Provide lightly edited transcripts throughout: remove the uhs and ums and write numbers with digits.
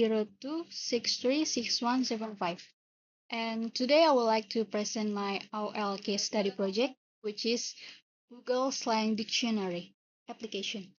02636175. And today I would like to present my OL case study project, which is Google Slang Dictionary application.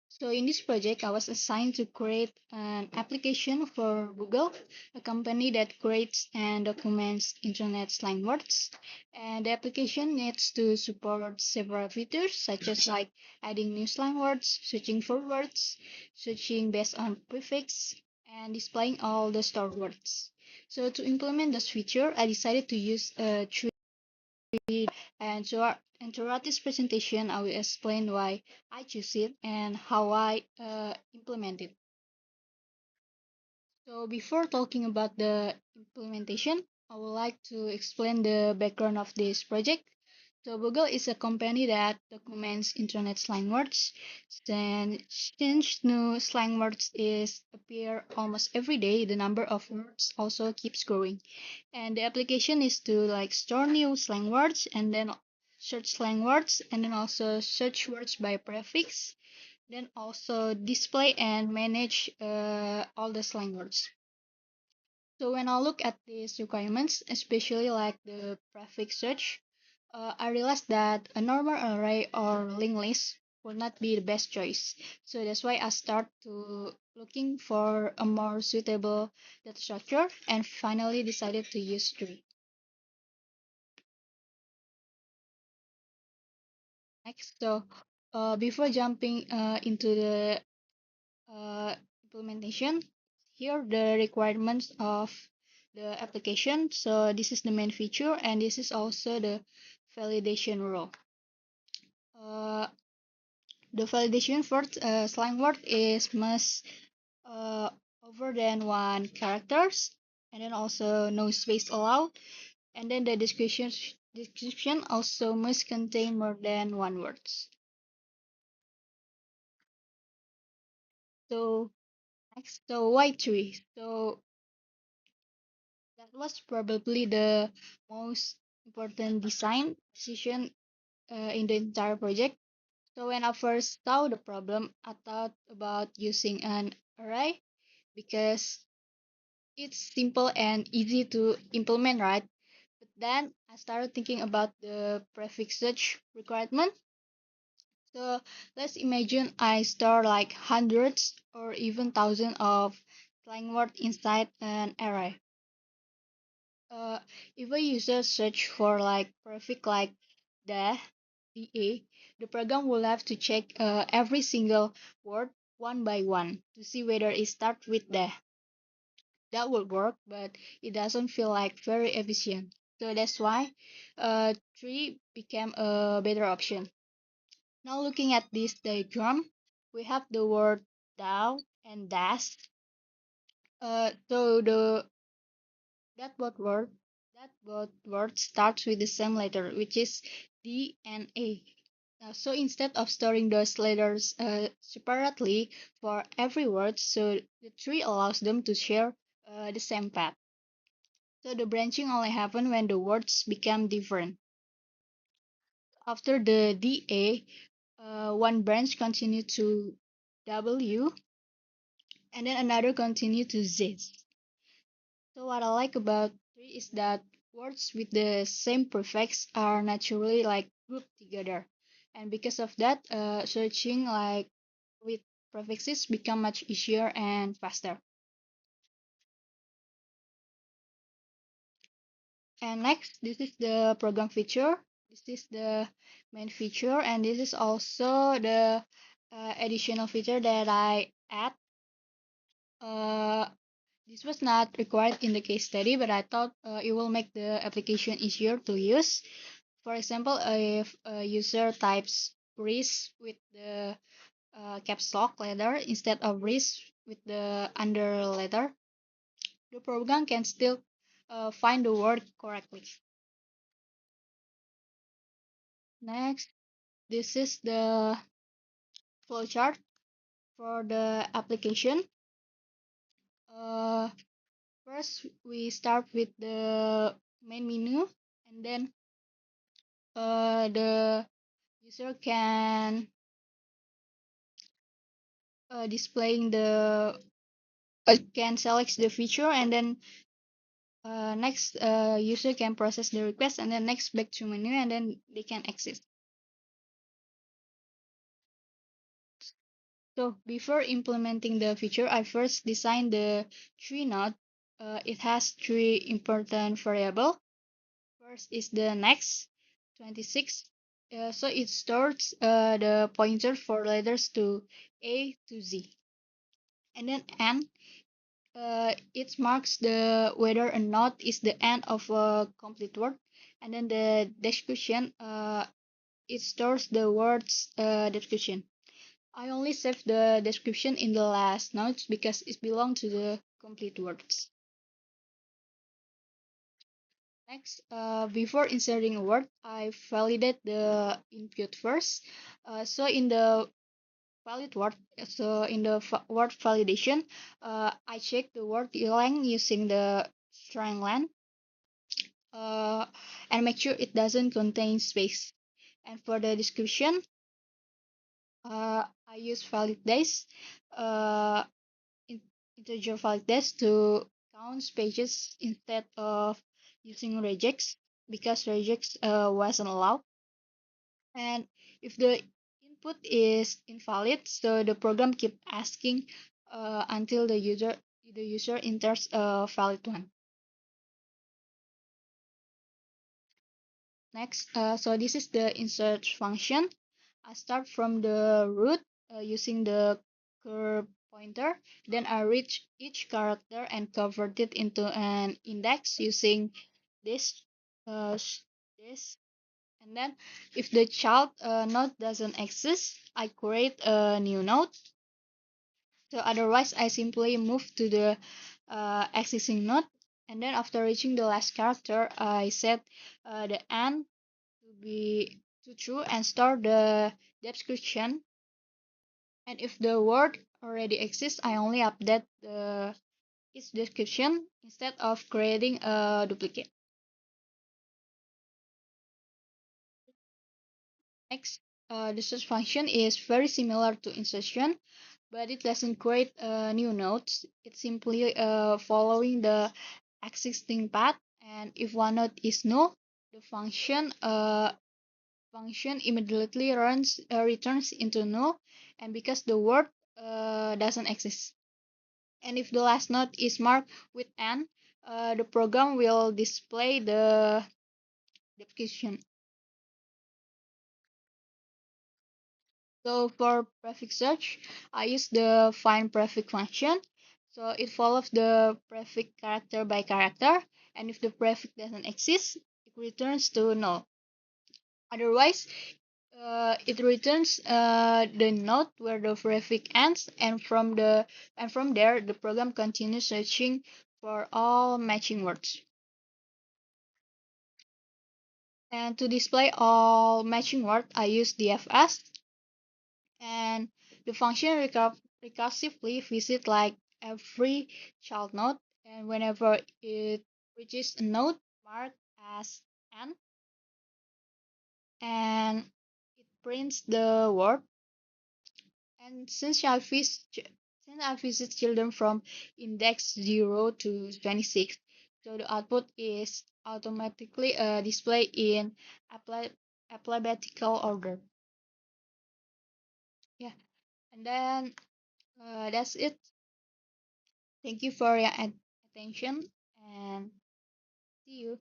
So in this project, I was assigned to create an application for Google, a company that creates and documents internet slang words. And the application needs to support several features such as like adding new slang words, searching for words, searching based on prefix, and displaying all the stored words. So to implement this feature, I decided to use a tree. And throughout this presentation, I will explain why I choose it and how I implement it. So before talking about the implementation, I would like to explain the background of this project. So Google is a company that documents internet slang words. Then since new slang words is appear almost every day, the number of words also keeps growing. And the application is to like store new slang words and then search slang words and then also search words by prefix, then also display and manage all the slang words. So when I look at these requirements, especially like the prefix search, I realized that a normal array or linked list will not be the best choice. So that's why I start to looking for a more suitable data structure and finally decided to use tree. Next, so before jumping into the uh, implementation, here the requirements of the application. So this is the main feature and this is also the validation rule. Uh, the validation for slang word is must uh, over than one characters and then also no space allowed, and then the description also must contain more than one words. So next, so why three? So that was probably the most important design decision in the entire project. So when I first saw the problem, I thought about using an array because it's simple and easy to implement, right? But then I started thinking about the prefix search requirement. So let's imagine I store like hundreds or even thousands of slang words inside an array. Uh, if a user search for like prefix like the, da, the program will have to check every single word one by one to see whether it starts with the. That would work, but it doesn't feel like very efficient. So that's why tree became a better option. Now looking at this diagram, we have the word thou and das. So the that both word that both words starts with the same letter, which is D and A. So instead of storing those letters separately for every word, so the tree allows them to share the same path. So the branching only happen when the words become different. After the DA, one branch continue to W and then another continue to Z. So what I like about tree is that words with the same prefix are naturally like grouped together. And because of that, searching like with prefixes become much easier and faster. And next, this is the program feature. This is the main feature, and this is also the additional feature that I add. Uh, this was not required in the case study, but I thought it will make the application easier to use. For example, if a user types Breeze with the caps lock letter instead of Breeze with the under letter, the program can still find the word correctly. Next, this is the flowchart for the application. Uh, First, we start with the main menu, and then the user can displaying the can select the feature, and then next user can process the request, and then next back to menu, and then they can exit. So before implementing the feature, I first designed the tree node. It has three important variables. First is the next 26. So it stores the pointer for letters to A to Z. And then N, it marks the whether a node is the end of a complete word. And then the description, it stores the word's description. I only save the description in the last notes because it belongs to the complete words. Next, before inserting a word, I validate the input first. So in the valid word, so in the word validation, I check the word length using the string length, uh, and make sure it doesn't contain space. And for the description, I use valid days, uh, integer valid days to count pages instead of using regex because regex wasn't allowed. And if the input is invalid, so the program keep asking until the user enters a valid one. Next, so this is the insert function. I start from the root using the curve pointer. Then I reach each character and convert it into an index using this, uh, this. And then if the child node doesn't exist, I create a new node. So otherwise, I simply move to the existing node. And then after reaching the last character, I set the end to be to true and store the description. And if the word already exists, I only update its description instead of creating a duplicate. Next, the search function is very similar to insertion, but it doesn't create new nodes. It's simply following the existing path. And if one node is null, the function immediately returns into null, and because the word doesn't exist. And if the last node is marked with n, the program will display the description. So for prefix search, I use the find prefix function. So it follows the prefix character by character, and if the prefix doesn't exist, it returns to null. Otherwise, it returns the node where the prefix ends, and from there the program continues searching for all matching words. And to display all matching words, I use DFS, and the function recursively visit like every child node, and whenever it reaches a node marked as n, and it prints the word. And since I visit children from index 0 to 26, so the output is automatically displayed in alphabetical order. Yeah, and then that's it. Thank you for your attention, and see you.